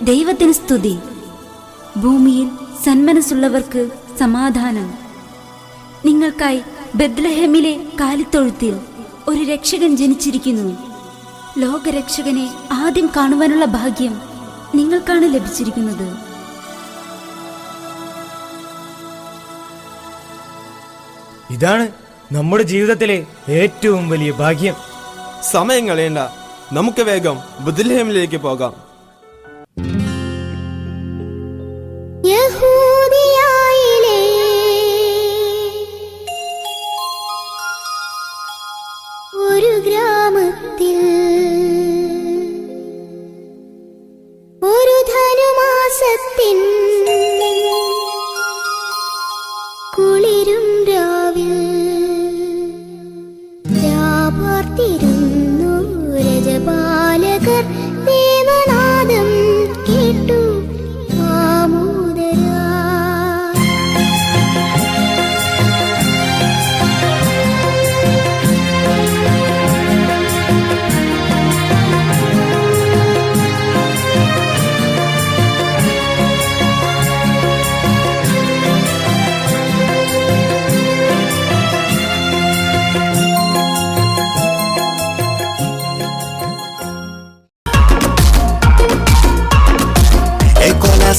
ദൈവത്തിന് സ്തുതി. ഭൂമിയിൽ സന്മനസ്സുള്ളവർക്ക് സമാധാനം. നിങ്ങൾക്കായി ബെത്ലഹേമിലെ കാലിത്തൊഴുത്തിൽ ഒരു രക്ഷകൻ ജനിച്ചിരിക്കുന്നു. ലോകരക്ഷകനെ ആദ്യം കാണുവാനുള്ള ഭാഗ്യം നിങ്ങൾക്കാണ് ലഭിച്ചിരിക്കുന്നത്. ഇതാണ് നമ്മുടെ ജീവിതത്തിലെ ഏറ്റവും വലിയ ഭാഗ്യം. സമയം കളയണ്ട, നമുക്ക് വേഗം ബെത്ലഹേമിലേക്ക് പോകാം. ഒരു ഗ്രാമത്തിൽ ഒരു ധനുമാസത്തിൻ കുളിരും രാവിൽ രാപാർത്തിരുന്നു രജപാലകർ. ദേവനാദം കേട്ടു ആമോദരാ.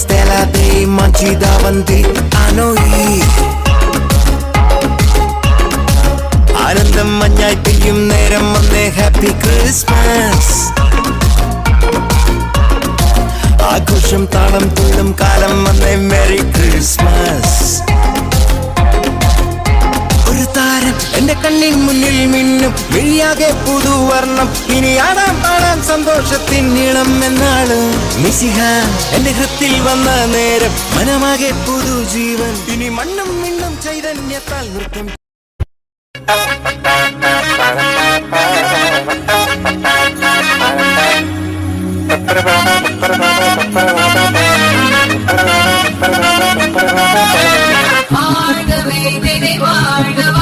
Stella dei mangi davanti a noi. ആനന്ദം മഞ്ഞായി പെയ്യും നേരം വന്നേ, ഹാപ്പി ക്രിസ്മസ്. ആഘോഷം താളം തുള്ളും കാലം വന്നേ, മെറി ക്രിസ്മസ്. ഒരു താരം എന്റെ കണ്ണിൻ മുന്നിൽ മിന്നും, മിഴിയാകെ പുതുവർണ്ണം. ഇനി ആടാം പാടാം സന്തോഷത്തിൻ നീളം എന്നാണ്. മിശിഹ എന്റെ ഹൃത്തിൽ വന്ന നേരം, മനമാകെ പുതുജീവൻ. ഇനി മണ്ണും മിണ്ണും ചൈതന്യത്താൽ നൃത്തം. வாழ்கவே வாழ்க.